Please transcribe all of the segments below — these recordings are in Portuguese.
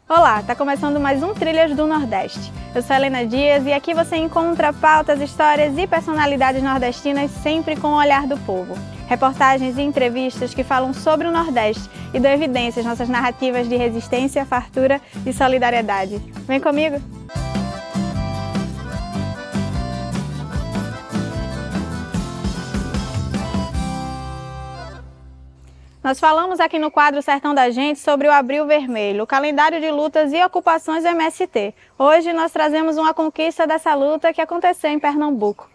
Olá, tá começando mais um Trilhas do Nordeste. Eu sou Helena Dias e aqui você encontra pautas, histórias e personalidades nordestinas sempre com o olhar do povo. Reportagens e entrevistas que falam sobre o Nordeste e dão evidências nossas narrativas de resistência, fartura e solidariedade. Vem comigo! Nós falamos aqui no quadro Sertão da Gente sobre o Abril Vermelho, o calendário de lutas e ocupações do MST. Hoje nós trazemos uma conquista dessa luta que aconteceu em Pernambuco.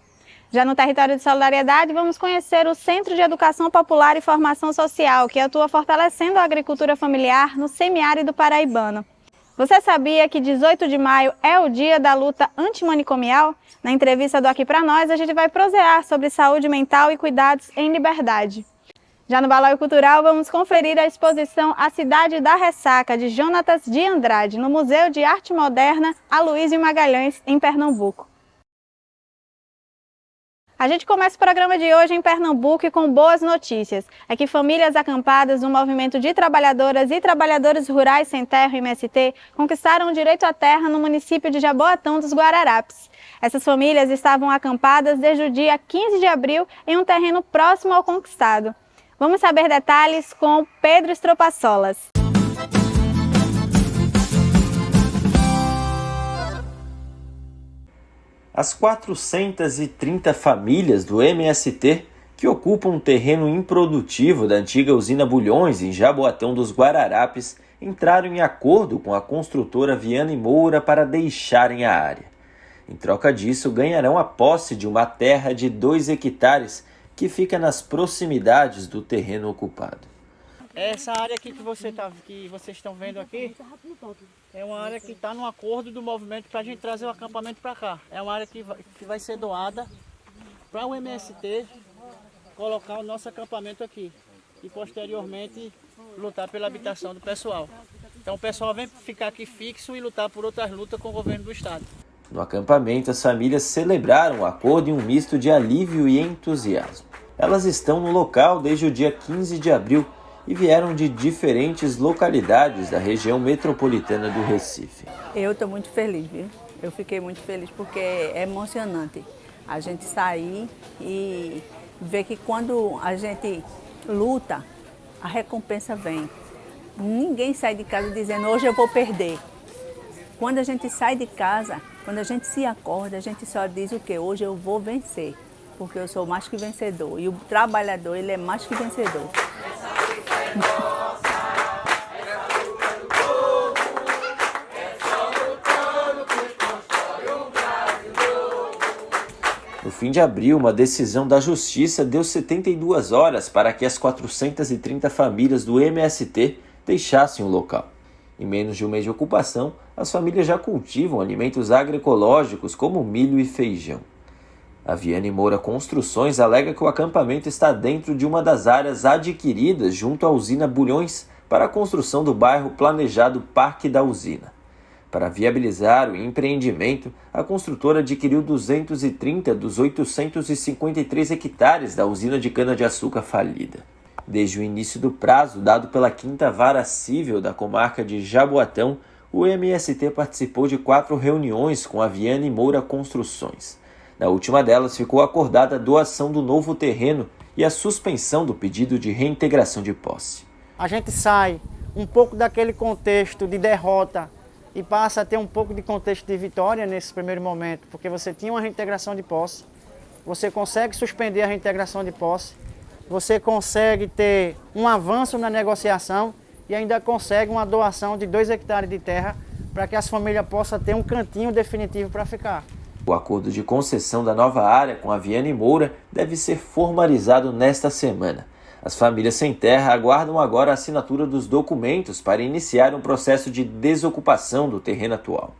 Já no território de solidariedade, vamos conhecer o Centro de Educação Popular e Formação Social, que atua fortalecendo a agricultura familiar no semiárido paraibano. Você sabia que 18 de maio é o dia da luta antimanicomial? Na entrevista do Aqui Pra Nós, a gente vai prosear sobre saúde mental e cuidados em liberdade. Já no Balói Cultural, vamos conferir a exposição A Cidade da Ressaca, de Jonatas de Andrade, no Museu de Arte Moderna Aloysio Magalhães, em Pernambuco. A gente começa o programa de hoje em Pernambuco e com boas notícias. É que famílias acampadas do Movimento de Trabalhadoras e Trabalhadores Rurais Sem Terra, MST, conquistaram o direito à terra no município de Jaboatão dos Guararapes. Essas famílias estavam acampadas desde o dia 15 de abril em um terreno próximo ao conquistado. Vamos saber detalhes com Pedro Estropaçolas. As 430 famílias do MST, que ocupam um terreno improdutivo da antiga usina Bulhões, em Jaboatão dos Guararapes, entraram em acordo com a construtora Viana e Moura para deixarem a área. Em troca disso, ganharão a posse de uma terra de 2 hectares, que fica nas proximidades do terreno ocupado. Essa área aqui que vocês estão vendo aqui é uma área que está no acordo do movimento para a gente trazer o acampamento para cá. É uma área que vai ser doada para o MST colocar o nosso acampamento aqui e posteriormente lutar pela habitação do pessoal. Então o pessoal vem ficar aqui fixo e lutar por outras lutas com o governo do estado. No acampamento, as famílias celebraram o acordo em um misto de alívio e entusiasmo. Elas estão no local desde o dia 15 de abril e vieram de diferentes localidades da região metropolitana do Recife. Eu estou muito feliz, viu? Eu fiquei muito feliz porque é emocionante a gente sair e ver que quando a gente luta, a recompensa vem. Ninguém sai de casa dizendo, hoje eu vou perder. Quando a gente sai de casa, quando a gente se acorda, a gente só diz o quê? Hoje eu vou vencer, porque eu sou mais que vencedor. E o trabalhador, ele é mais que vencedor. No fim de abril, uma decisão da Justiça deu 72 horas para que as 430 famílias do MST deixassem o local. Em menos de um mês de ocupação, as famílias já cultivam alimentos agroecológicos como milho e feijão. A Viana e Moura Construções alega que o acampamento está dentro de uma das áreas adquiridas junto à usina Bulhões para a construção do bairro planejado Parque da Usina. Para viabilizar o empreendimento, a construtora adquiriu 230 dos 853 hectares da usina de cana-de-açúcar falida. Desde o início do prazo dado pela 5ª Vara Cível da comarca de Jaboatão, o MST participou de 4 reuniões com a Viana e Moura Construções. Na última delas, ficou acordada a doação do novo terreno e a suspensão do pedido de reintegração de posse. A gente sai um pouco daquele contexto de derrota e passa a ter um pouco de contexto de vitória nesse primeiro momento, porque você tinha uma reintegração de posse, você consegue suspender a reintegração de posse, você consegue ter um avanço na negociação e ainda consegue uma doação de 2 hectares de terra para que as famílias possam ter um cantinho definitivo para ficar. O acordo de concessão da nova área com a Viana e Moura deve ser formalizado nesta semana. As famílias sem terra aguardam agora a assinatura dos documentos para iniciar um processo de desocupação do terreno atual.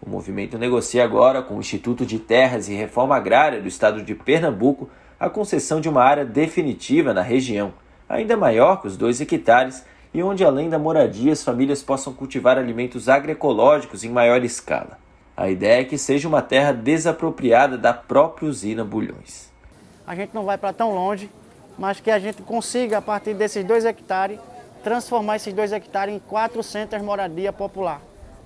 O movimento negocia agora com o Instituto de Terras e Reforma Agrária do estado de Pernambuco a concessão de uma área definitiva na região, ainda maior que os 2 hectares, e onde além da moradia as famílias possam cultivar alimentos agroecológicos em maior escala. A ideia é que seja uma terra desapropriada da própria usina Bulhões. A gente não vai para tão longe, mas que a gente consiga, a partir desses 2 hectares, transformar esses 2 hectares em 4 centros de moradia popular.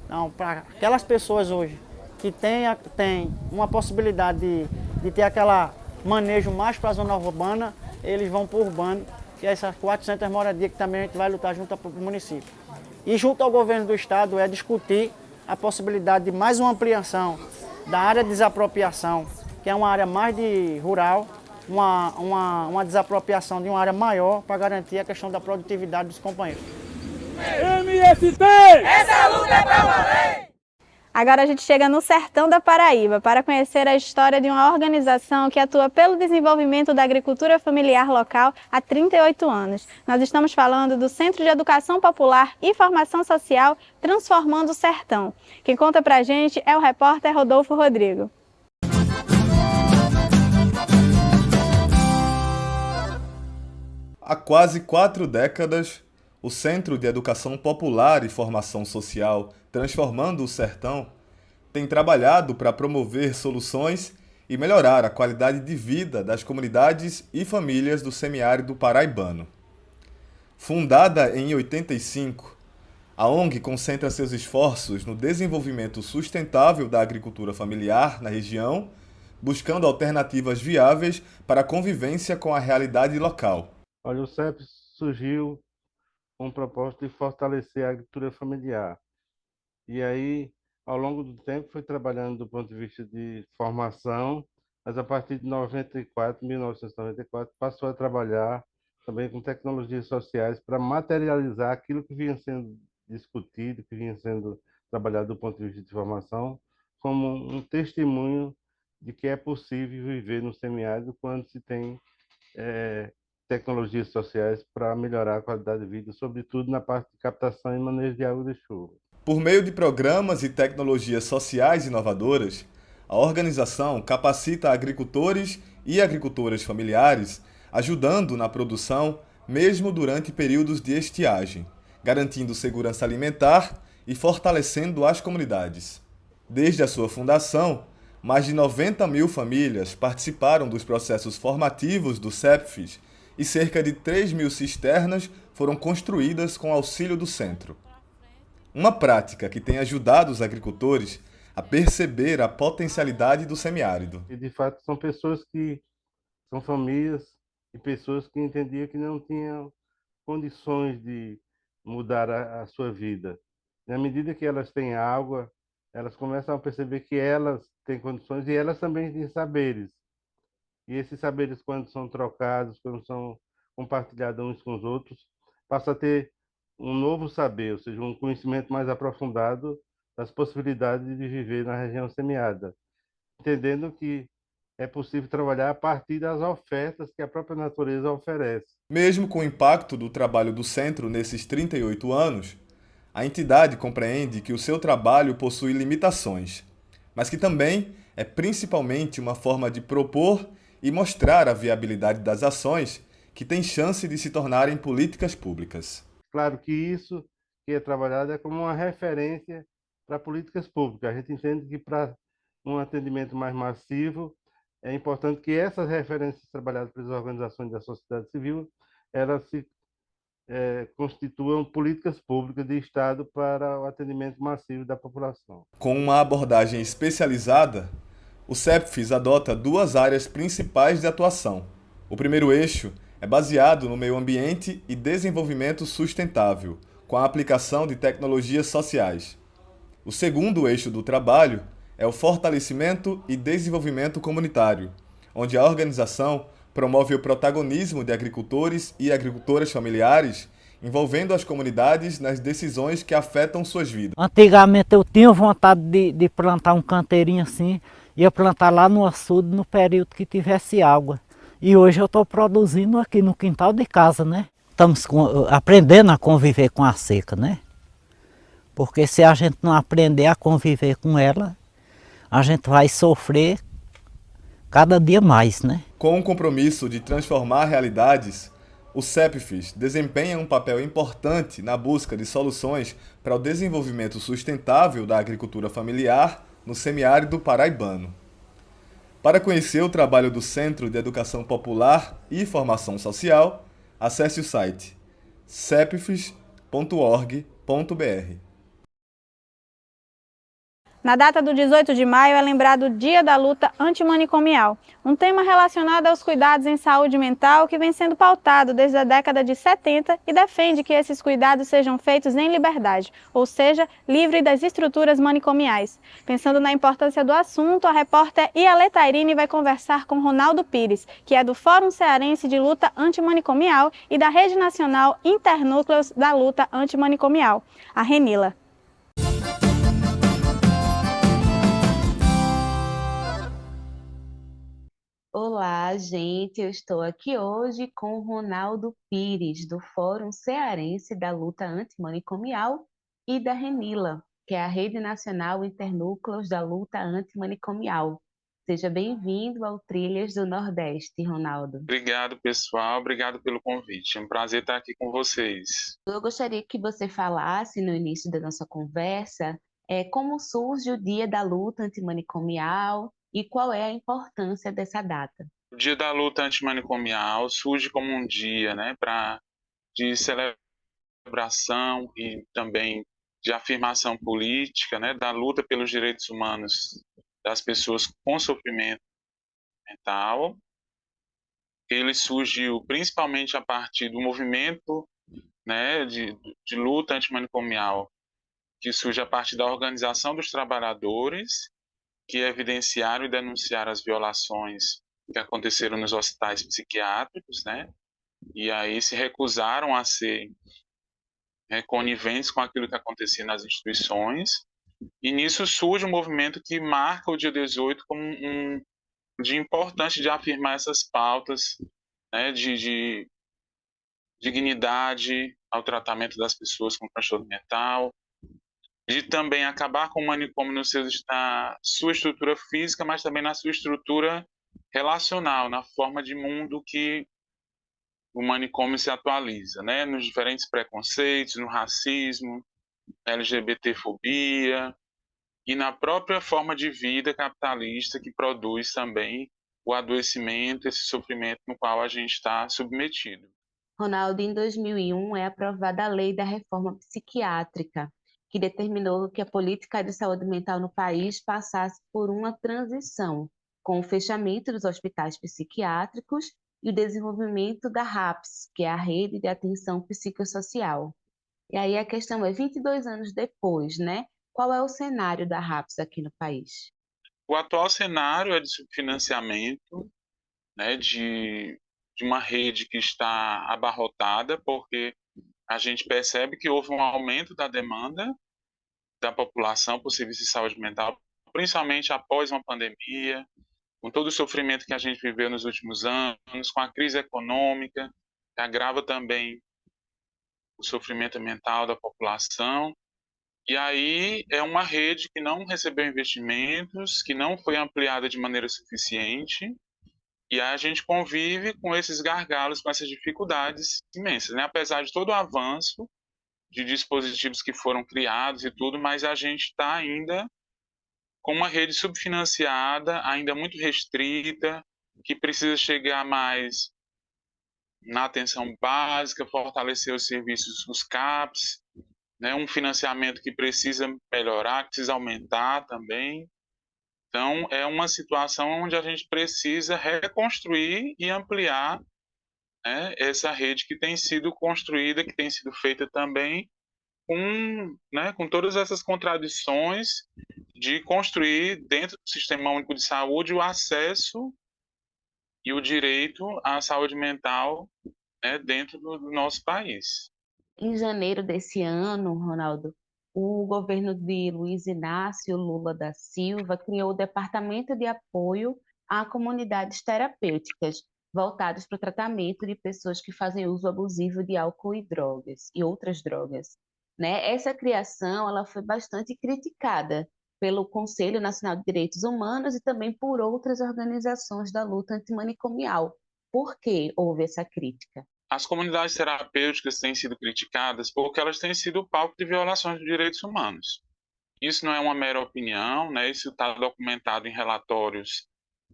Então, para aquelas pessoas hoje que têm uma possibilidade de ter aquela manejo mais para a zona urbana, eles vão para o urbano, que é essas 4 centros de moradia que também a gente vai lutar junto ao município. E junto ao governo do estado é discutir a possibilidade de mais uma ampliação da área de desapropriação, que é uma área mais de rural, uma desapropriação de uma área maior para garantir a questão da produtividade dos companheiros. MST! Essa luta é pra valer! Agora a gente chega no sertão da Paraíba para conhecer a história de uma organização que atua pelo desenvolvimento da agricultura familiar local há 38 anos. Nós estamos falando do Centro de Educação Popular e Formação Social Transformando o Sertão. Quem conta pra gente é o repórter Rodolfo Rodrigo. Há quase 4 décadas, o Centro de Educação Popular e Formação Social Transformando o Sertão tem trabalhado para promover soluções e melhorar a qualidade de vida das comunidades e famílias do semiárido paraibano. Fundada em 85, a ONG concentra seus esforços no desenvolvimento sustentável da agricultura familiar na região, buscando alternativas viáveis para a convivência com a realidade local. Olha, o CEP surgiu com o propósito de fortalecer a agricultura familiar. E aí, ao longo do tempo, foi trabalhando do ponto de vista de formação, mas a partir de 1994, passou a trabalhar também com tecnologias sociais para materializar aquilo que vinha sendo discutido, que vinha sendo trabalhado do ponto de vista de formação, como um testemunho de que é possível viver no semiárido quando se tem tecnologias sociais para melhorar a qualidade de vida, sobretudo na parte de captação e manejo de água de chuva. Por meio de programas e tecnologias sociais inovadoras, a organização capacita agricultores e agricultoras familiares, ajudando na produção mesmo durante períodos de estiagem, garantindo segurança alimentar e fortalecendo as comunidades. Desde a sua fundação, mais de 90 mil famílias participaram dos processos formativos do CEPFIS e cerca de 3 mil cisternas foram construídas com auxílio do centro. Uma prática que tem ajudado os agricultores a perceber a potencialidade do semiárido. E, de fato, são famílias e pessoas que entendiam que não tinham condições de mudar a sua vida. Na medida que elas têm água, elas começam a perceber que elas têm condições e elas também têm saberes. E esses saberes, quando são trocados, quando são compartilhados uns com os outros, passam a ter um novo saber, ou seja, um conhecimento mais aprofundado das possibilidades de viver na região semiárida, entendendo que é possível trabalhar a partir das ofertas que a própria natureza oferece. Mesmo com o impacto do trabalho do centro nesses 38 anos, a entidade compreende que o seu trabalho possui limitações, mas que também é principalmente uma forma de propor e mostrar a viabilidade das ações que têm chance de se tornarem políticas públicas. Claro que isso que é trabalhado é como uma referência para políticas públicas. A gente entende que para um atendimento mais massivo é importante que essas referências trabalhadas pelas organizações da sociedade civil, elas se constituam políticas públicas de Estado para o atendimento massivo da população. Com uma abordagem especializada, o CEPFIS adota 2 áreas principais de atuação. O primeiro eixo é baseado no meio ambiente e desenvolvimento sustentável, com a aplicação de tecnologias sociais. O segundo eixo do trabalho é o fortalecimento e desenvolvimento comunitário, onde a organização promove o protagonismo de agricultores e agricultoras familiares, envolvendo as comunidades nas decisões que afetam suas vidas. Antigamente eu tinha vontade de plantar um canteirinho assim, ia plantar lá no açude no período que tivesse água. E hoje eu estou produzindo aqui no quintal de casa, né? Estamos aprendendo a conviver com a seca, né? Porque se a gente não aprender a conviver com ela, a gente vai sofrer cada dia mais, né? Com o compromisso de transformar realidades, o CEPFIS desempenha um papel importante na busca de soluções para o desenvolvimento sustentável da agricultura familiar no semiárido paraibano. Para conhecer o trabalho do Centro de Educação Popular e Formação Social, acesse o site cepfs.org.br. Na data do 18 de maio é lembrado o Dia da Luta Antimanicomial, um tema relacionado aos cuidados em saúde mental que vem sendo pautado desde a década de 70 e defende que esses cuidados sejam feitos em liberdade, ou seja, livre das estruturas manicomiais. Pensando na importância do assunto, a repórter Iale Tairine vai conversar com Ronaldo Pires, que é do Fórum Cearense de Luta Antimanicomial e da Rede Nacional Internúcleos da Luta Antimanicomial, a RENILA. Olá, gente. Eu estou aqui hoje com o Ronaldo Pires, do Fórum Cearense da Luta Antimanicomial e da RENILA, que é a Rede Nacional Internúcleos da Luta Antimanicomial. Seja bem-vindo ao Trilhas do Nordeste, Ronaldo. Obrigado, pessoal. Obrigado pelo convite. É um prazer estar aqui com vocês. Eu gostaria que você falasse no início da nossa conversa como surge o Dia da Luta Antimanicomial e qual é a importância dessa data. O Dia da Luta Antimanicomial surge como um dia, de celebração e também de afirmação política, da luta pelos direitos humanos das pessoas com sofrimento mental. Ele surgiu principalmente a partir do movimento, de luta antimanicomial, que surge a partir da Organização dos Trabalhadores, que evidenciaram e denunciaram as violações que aconteceram nos hospitais psiquiátricos, e aí se recusaram a ser coniventes com aquilo que acontecia nas instituições, e nisso surge um movimento que marca o dia 18 como um dia importante de afirmar essas pautas, de dignidade ao tratamento das pessoas com transtorno mental, de também acabar com o manicômio na sua estrutura física, mas também na sua estrutura relacional, na forma de mundo que o manicômio se atualiza, nos diferentes preconceitos, no racismo, na LGBTfobia e na própria forma de vida capitalista que produz também o adoecimento, esse sofrimento no qual a gente está submetido. Ronaldo, em 2001 é aprovada a Lei da Reforma Psiquiátrica, que determinou que a política de saúde mental no país passasse por uma transição, com o fechamento dos hospitais psiquiátricos e o desenvolvimento da RAPS, que é a Rede de Atenção Psicossocial. E aí a questão é, 22 anos depois, qual é o cenário da RAPS aqui no país? O atual cenário é de subfinanciamento, de uma rede que está abarrotada, porque a gente percebe que houve um aumento da demanda da população por serviços de saúde mental, principalmente após uma pandemia, com todo o sofrimento que a gente viveu nos últimos anos, com a crise econômica, que agrava também o sofrimento mental da população. E aí é uma rede que não recebeu investimentos, que não foi ampliada de maneira suficiente, e aí a gente convive com esses gargalos, com essas dificuldades imensas, apesar de todo o avanço de dispositivos que foram criados e tudo, mas a gente está ainda com uma rede subfinanciada, ainda muito restrita, que precisa chegar mais na atenção básica, fortalecer os serviços, os CAPs, um financiamento que precisa melhorar, que precisa aumentar também. Então, é uma situação onde a gente precisa reconstruir e ampliar essa rede que tem sido construída, que tem sido feita também com todas essas contradições de construir dentro do Sistema Único de Saúde o acesso e o direito à saúde mental dentro do nosso país. Em janeiro desse ano, Ronaldo, o governo de Luiz Inácio Lula da Silva criou o Departamento de Apoio a Comunidades Terapêuticas, voltados para o tratamento de pessoas que fazem uso abusivo de álcool e drogas, e outras drogas. Essa criação ela foi bastante criticada pelo Conselho Nacional de Direitos Humanos e também por outras organizações da luta antimanicomial. Por que houve essa crítica? As comunidades terapêuticas têm sido criticadas porque elas têm sido palco de violações de direitos humanos. Isso não é uma mera opinião, isso está documentado em relatórios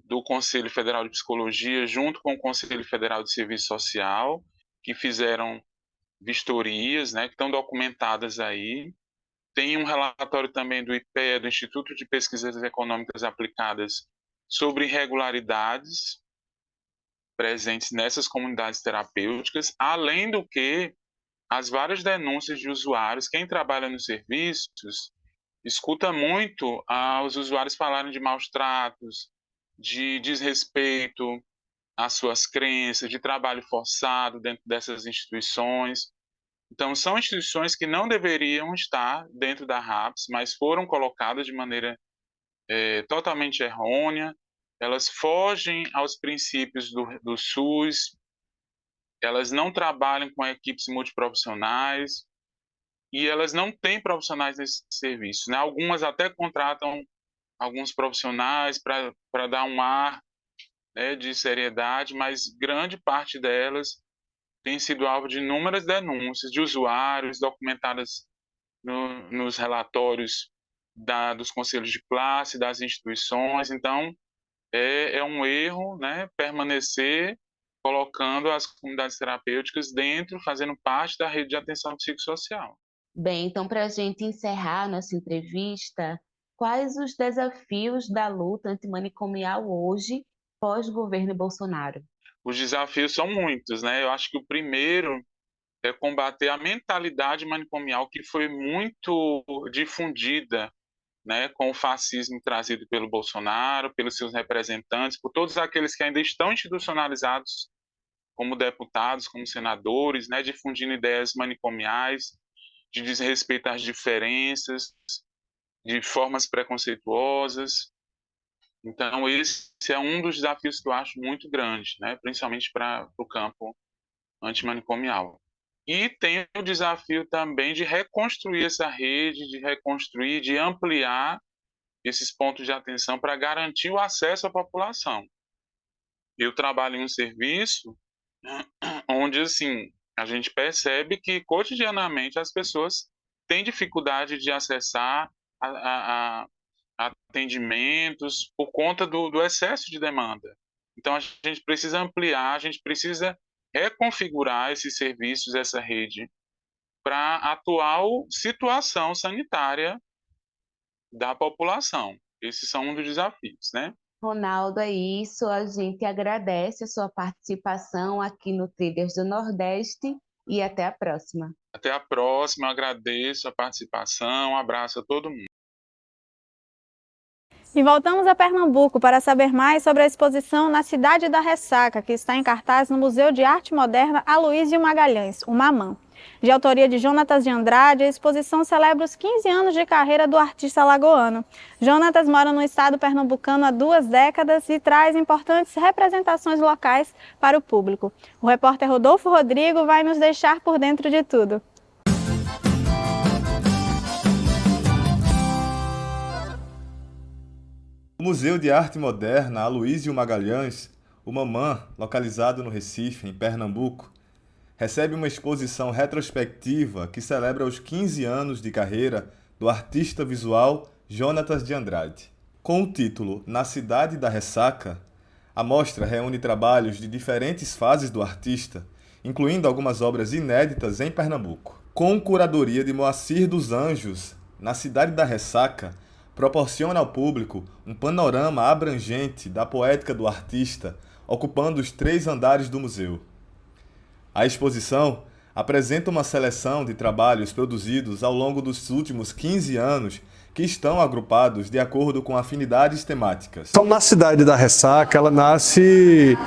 do Conselho Federal de Psicologia, junto com o Conselho Federal de Serviço Social, que fizeram vistorias, né, que estão documentadas aí. Tem um relatório também do IPEA, do Instituto de Pesquisas Econômicas Aplicadas, sobre irregularidades presentes nessas comunidades terapêuticas, além do que as várias denúncias de usuários. Quem trabalha nos serviços escuta muito os usuários falarem de maus tratos, de desrespeito às suas crenças, de trabalho forçado dentro dessas instituições. Então, são instituições que não deveriam estar dentro da RAPS, mas foram colocadas de maneira totalmente errônea. Elas fogem aos princípios do SUS, elas não trabalham com equipes multiprofissionais e elas não têm profissionais nesse serviço, né? Algumas até contratam alguns profissionais para dar um ar, né, de seriedade, mas grande parte delas tem sido alvo de inúmeras denúncias de usuários documentadas nos relatórios dos conselhos de classe, das instituições. Então, é um erro, né, permanecer colocando as comunidades terapêuticas dentro, fazendo parte da rede de atenção psicossocial. Bem, então, para a gente encerrar nossa entrevista, quais os desafios da luta antimanicomial hoje, pós-governo Bolsonaro? Os desafios são muitos, né? Eu acho que o primeiro é combater a mentalidade manicomial que foi muito difundida, né, com o fascismo trazido pelo Bolsonaro, pelos seus representantes, por todos aqueles que ainda estão institucionalizados como deputados, como senadores, né, difundindo ideias manicomiais, de desrespeito às diferenças, de formas preconceituosas. Então, esse é um dos desafios que eu acho muito grande, né, principalmente para o campo antimanicomial. E tem o desafio também de reconstruir essa rede, de reconstruir, de ampliar esses pontos de atenção para garantir o acesso à população. Eu trabalho em um serviço onde, assim, a gente percebe que cotidianamente as pessoas têm dificuldade de acessar a atendimentos por conta do excesso de demanda. Então, a gente precisa ampliar, a gente precisa reconfigurar esses serviços, essa rede, para a atual situação sanitária da população. Esses são um dos desafios, né? Ronaldo, é isso. A gente agradece a sua participação aqui no Trilhas do Nordeste e até a próxima. Até a próxima, agradeço a participação, um abraço a todo mundo. E voltamos a Pernambuco para saber mais sobre a exposição Na Cidade da Ressaca, que está em cartaz no Museu de Arte Moderna Aloysio Magalhães, o MAMAN. De autoria de Jonatas de Andrade, a exposição celebra os 15 anos de carreira do artista alagoano. Jonatas mora no estado pernambucano há 2 décadas e traz importantes representações locais para o público. O repórter Rodolfo Rodrigo vai nos deixar por dentro de tudo. O Museu de Arte Moderna Aloysio Magalhães, o MAMAN, localizado no Recife, em Pernambuco, recebe uma exposição retrospectiva que celebra os 15 anos de carreira do artista visual Jonatas de Andrade. Com o título Na Cidade da Ressaca, a mostra reúne trabalhos de diferentes fases do artista, incluindo algumas obras inéditas em Pernambuco. Com curadoria de Moacir dos Anjos, Na Cidade da Ressaca proporciona ao público um panorama abrangente da poética do artista, ocupando os 3 andares do museu. A exposição apresenta uma seleção de trabalhos produzidos ao longo dos últimos 15 anos que estão agrupados de acordo com afinidades temáticas. Então, Na Cidade da Ressaca, ela nasce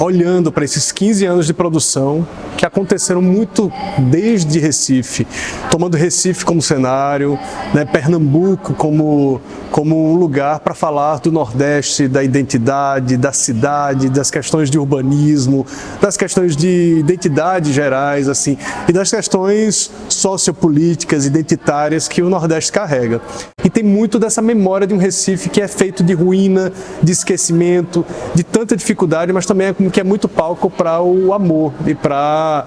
olhando para esses 15 anos de produção que aconteceram muito desde Recife, tomando Recife como cenário, né, Pernambuco como um lugar para falar do Nordeste, da identidade, da cidade, das questões de urbanismo, das questões de identidade gerais, assim, e das questões sociopolíticas, identitárias que o Nordeste carrega. E tem muito dessa memória de um Recife que é feito de ruína, de esquecimento, de tanta dificuldade, mas também que é muito palco para o amor e para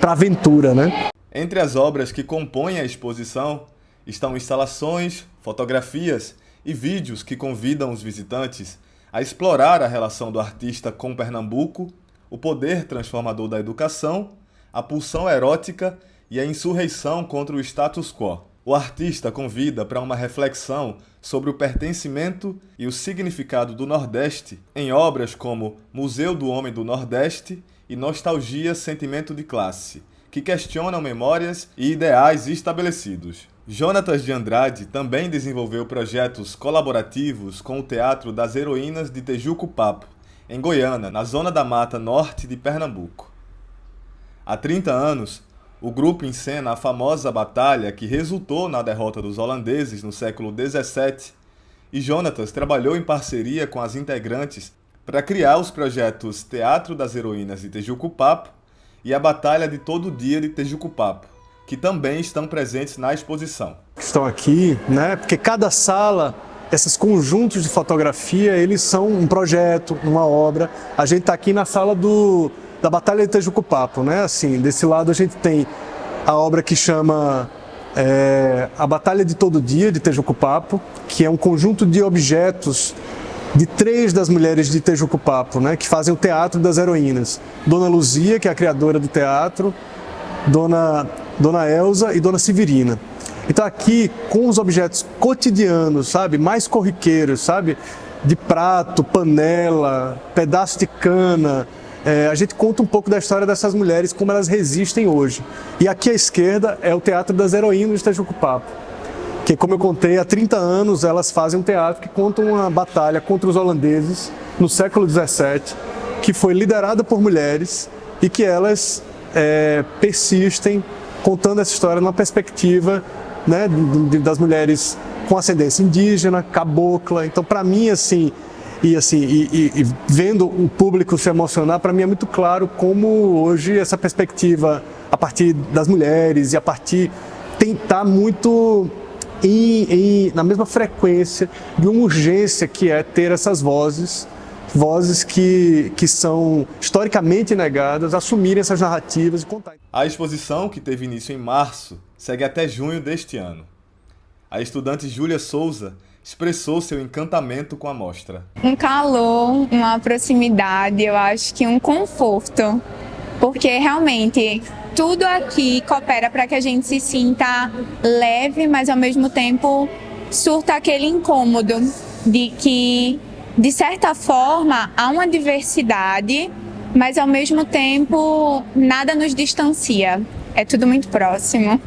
a aventura, né? Entre as obras que compõem a exposição estão instalações, fotografias e vídeos que convidam os visitantes a explorar a relação do artista com Pernambuco, o poder transformador da educação, a pulsão erótica e a insurreição contra o status quo. O artista convida para uma reflexão sobre o pertencimento e o significado do Nordeste em obras como Museu do Homem do Nordeste e Nostalgia, Sentimento de Classe, que questionam memórias e ideais estabelecidos. Jonatas de Andrade também desenvolveu projetos colaborativos com o Teatro das Heroínas de Tejuco-Papo, em Goiânia, na zona da Mata Norte de Pernambuco. Há 30 anos, o grupo encena a famosa batalha que resultou na derrota dos holandeses no século XVII, e Jonatas trabalhou em parceria com as integrantes para criar os projetos Teatro das Heroínas de Tejuco-Papo e a Batalha de Todo Dia de Tejuco-Papo, que também estão presentes na exposição. Estão aqui, né? Porque cada sala, esses conjuntos de fotografia, eles são um projeto, uma obra. A gente está aqui na sala da Batalha de Tejuco-Papo, né? Assim, desse lado a gente tem a obra que chama A Batalha de Todo Dia de Tejuco-Papo, que é um conjunto de objetos de 3 das mulheres de Tejuco-Papo, né? Que fazem o Teatro das Heroínas. Dona Luzia, que é a criadora do teatro, Dona Elza e Dona Severina. Então aqui, com os objetos cotidianos, sabe, mais corriqueiros, sabe, de prato, panela, pedaço de cana, a gente conta um pouco da história dessas mulheres, como elas resistem hoje. E aqui à esquerda é o Teatro das Heroínas de Tejuco-Papo, que, como eu contei, há 30 anos elas fazem um teatro que conta uma batalha contra os holandeses no século XVII, que foi liderada por mulheres e que elas persistem contando essa história numa perspectiva, né, das mulheres com ascendência indígena, cabocla. Então, para mim, assim, e vendo o público se emocionar, para mim é muito claro como hoje essa perspectiva, a partir das mulheres e a partir tentar muito na mesma frequência de uma urgência que é ter essas vozes que são historicamente negadas, assumirem essas narrativas e contar. A exposição, que teve início em março, segue até junho deste ano. A estudante Júlia Souza expressou seu encantamento com a mostra. Um calor, uma proximidade, eu acho que um conforto, porque realmente tudo aqui coopera para que a gente se sinta leve, mas ao mesmo tempo surta aquele incômodo de que, de certa forma, há uma diversidade, mas ao mesmo tempo nada nos distancia. É tudo muito próximo.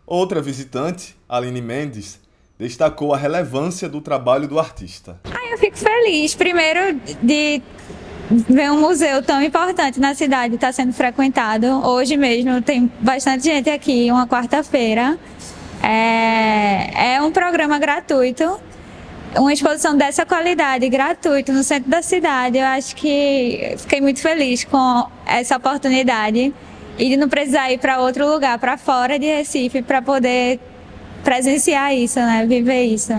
Outra visitante, Aline Mendes, destacou a relevância do trabalho do artista. Eu fico feliz, primeiro, de ver um museu tão importante na cidade estar sendo frequentado. Hoje mesmo tem bastante gente aqui, uma quarta-feira. É um programa gratuito. Uma exposição dessa qualidade, gratuita, no centro da cidade, eu acho que fiquei muito feliz com essa oportunidade e de não precisar ir para outro lugar, para fora de Recife, para poder presenciar isso, né? Viver isso.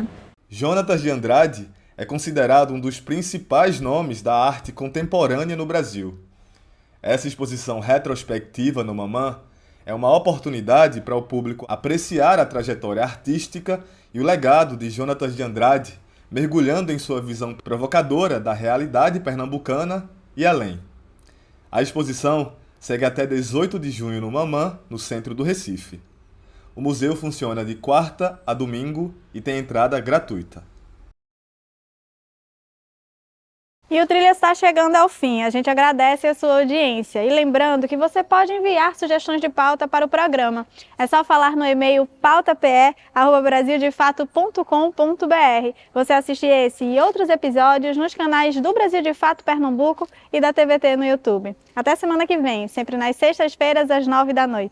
Jonatas de Andrade é considerado um dos principais nomes da arte contemporânea no Brasil. Essa exposição retrospectiva no Mamã é uma oportunidade para o público apreciar a trajetória artística e o legado de Jonatas de Andrade, mergulhando em sua visão provocadora da realidade pernambucana e além. A exposição segue até 18 de junho no Mamã, no centro do Recife. O museu funciona de quarta a domingo e tem entrada gratuita. E o Trilha está chegando ao fim. A gente agradece a sua audiência. E lembrando que você pode enviar sugestões de pauta para o programa. É só falar no e-mail pautape@brasildefato.com.br. Você assiste esse e outros episódios nos canais do Brasil de Fato Pernambuco e da TVT no YouTube. Até semana que vem, sempre nas sextas-feiras às 9 da noite.